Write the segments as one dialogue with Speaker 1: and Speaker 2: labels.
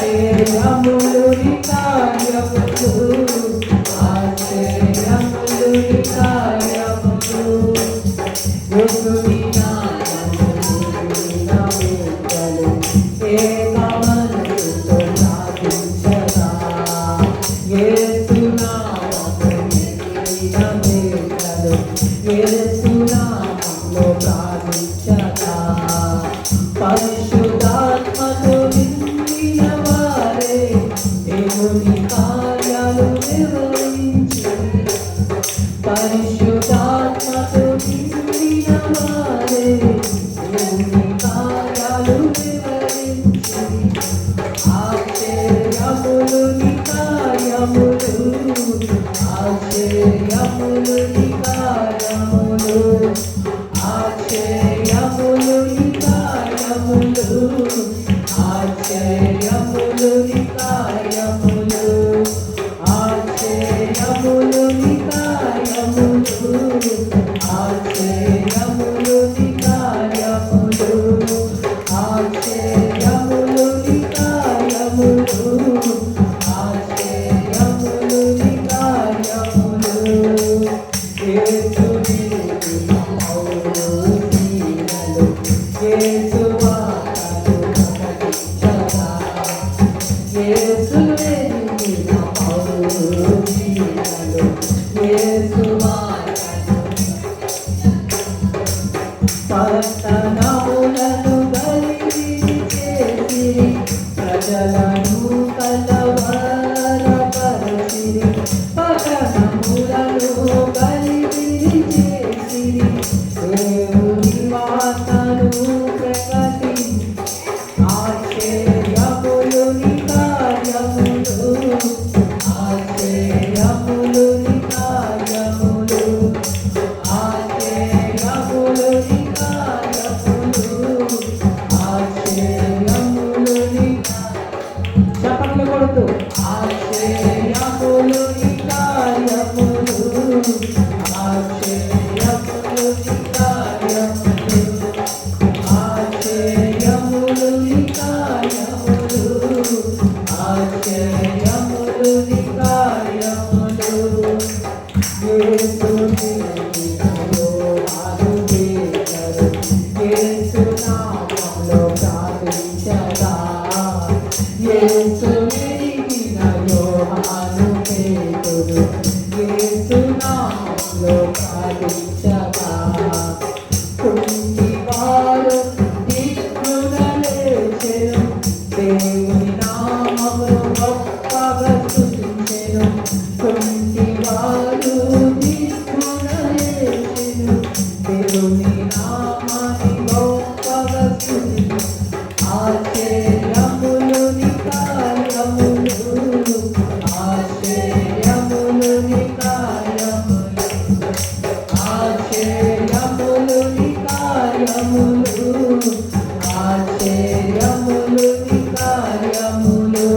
Speaker 1: ఆశ్చర్యములు నీ కార్యములు, ఆశ్చర్యములు నీ కార్యములు, యేసుని నామములో ఏక మనసుతో ప్రార్థించగా, యేసు నామములో యేసు నామములో ప్రార్థించగా, పరిశుద్ధాత్మతో నిండిన వారే దేవుని కార్యాలు నిర్వహించి, పరిశుద్ధాత్మతో నిండిన వారే దేవుని కార్యాలు నిర్వహించి, ఆశ్చర్యములు నీ కార్యములు, ఆశ్చర్యములు నీ కార్యములు, ఆశ్చర్యములు నీ కార్యములు, ఆశ్చర్యములు నీ కార్యములు, ఆశ్చర్యములు నీ కార్యములు, ఆశ్చర్యములు నీ కార్యములు, ఆశ్చర్యములు నీ కార్యములు, ఆశ్చర్యములు నీ కార్యములు, యేసుని మౌనీనలు, యేసు వాక్యము ప్రకటించగా, యేసుని మౌనీనలు, యేసు వాక్యము పట్టణములను గలిబిలి చేసిరి, ప్రజలను కలవరపరచిరి, పట్టణములను గలిబిలి చేసిరి, దేవుని వార్తను ప్రకటించి, ఆశ్చర్యములు నీ కార్యములు, ఆశ్చర్యములు నీ కార్యములు, ఆశ్చర్యములు నీ కార్యములు, ఆశ్చర్యములు నీ చప్పట్లు కొడుతూ, ఆశ్చర్యములు నీ కార్యములు, ఆశ్చర్యములు నీ కార్యములు, ఆశ్చర్యములు నీ కార్యములు, ఆశ్చర్యములు నీ కార్యములు, యేసుని యోహాను పేతురు, యేసు నామములో ప్రార్థించగా, యేసుని యోహాను పేతురు, యేసు నామములో ప్రార్థించగా, కుంటివారు దిక్కున లేచెను, దేవుని నామమును గొప్పగా స్తుతించెను, కుంటివారు దిక్కున లేచెను, దేవుని నామాన్ని గొప్పగా స్తుతించెను, ఆశ్చర్యములు నీ కార్యములు, ఆశ్చర్యములు నీ కార్యములు, ఆశ్చర్యములు నీ కార్యములు, ఆశ్చర్యములు నీ కార్యములు,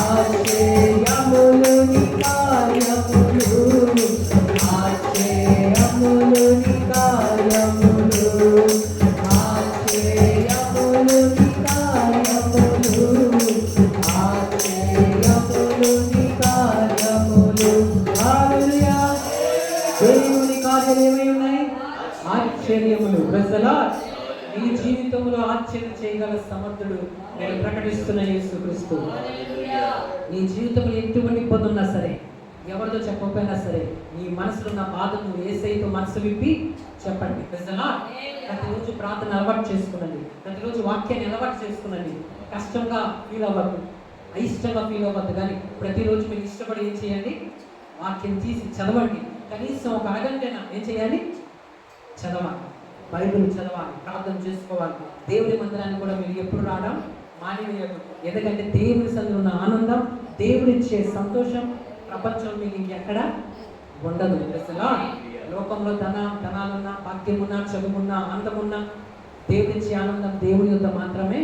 Speaker 1: ఆశ్చర్యములు నీ కార్యములు, ఆశ్చర్యములు నీ కార్యములు, ఆశ్చర్యములు నీ కార్యములు, ఆశ్చర్యములు నీ కార్యములు. హల్లెలూయా. దేవుని కార్యాలు ఏమై ఉన్నాయి? ఆశ్చర్యములు. Praise the Lord. నీ జీవితంలో ఆశ్చర్యం చేయగల సమర్థుడు నేను ప్రకటిస్తున్న యేసుక్రీస్తు. నీ జీవితంలో ఎటువంటి ఇబ్బంది ఉన్నా సరే, ఎవరితో చెప్పకపోయినా సరే, నీ మనసులో ఉన్న బాధను యేసయ్యతో మనసు విప్పి చెప్పండి. Praise the lord. ప్రతిరోజు ప్రార్థన అలవాటు చేసుకునండి, ప్రతిరోజు వాక్యాన్ని అలవాటు చేసుకునండి. కష్టంగా ఫీల్ అవ్వద్దు, అయిష్టంగా ఫీల్ అవ్వద్దు, కానీ ప్రతిరోజు మీరు ఇష్టపడి ఏం చేయండి? వాక్యం తీసి చదవండి. కనీసం ఒక అరగంటైనా ఏం చేయాలి? చదవాలి, బైబిల్ చదవాలి, ప్రార్థన చేసుకోవాలి. దేవుని మందిరాన్ని కూడా మీరు ఎప్పుడు రావడం మానేయదు. ఎందుకంటే దేవుని సన్నిధిలో ఉన్న ఆనందం, దేవుడిచ్చే సంతోషం ప్రపంచం మీకు ఇంకెక్కడ ఉండదు. లోకంలో ధనాలున్నా, భాగ్యమున్నా, చదువున్నా, అందమున్నా, దేవుడిచ్చే ఆనందం దేవుని యొద్ద మాత్రమే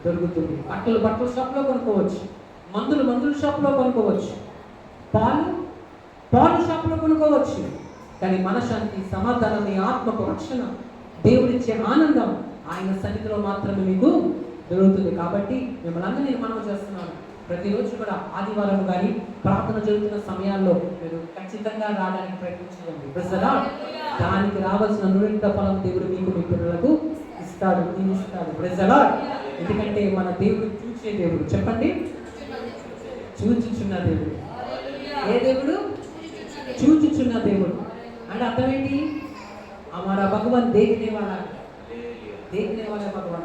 Speaker 1: దొరుకుతుంది. బట్టలు షాప్లో కొనుక్కోవచ్చు, మందులు షాప్లో కొనుక్కోవచ్చు, పాలు షాప్లో కొనుక్కోవచ్చు. కానీ మనశ్శాంతి, సమాధానం, మీ ఆత్మకు రక్షణ, దేవుడిచ్చే ఆనందం ఆయన సన్నిధిలో మాత్రమే మీకు జరుగుతుంది. కాబట్టి మిమ్మల్ని అందరినీ మనం చేస్తున్నాను, ప్రతిరోజు కూడా ఆదివారం కానీ ప్రార్థన జరుగుతున్న సమయాల్లో మీరు ఖచ్చితంగా రావడానికి ప్రయత్నించండి. ప్రజలా దానికి రావాల్సిన నూనెంత ఫలం దేవుడు మీకు మీ పిల్లలకు ఇస్తాడు, దీవిస్తాడు. ప్రజలా ఎందుకంటే మన దేవుడు చూసే దేవుడు. చెప్పండి, చూచుచున్న దేవుడు. ఏ దేవుడు? చూచుచున్న దేవుడు. అంటే అర్థం ఏంటి? हमारा भगवान देखने वाला है, देखने वाला भगवान.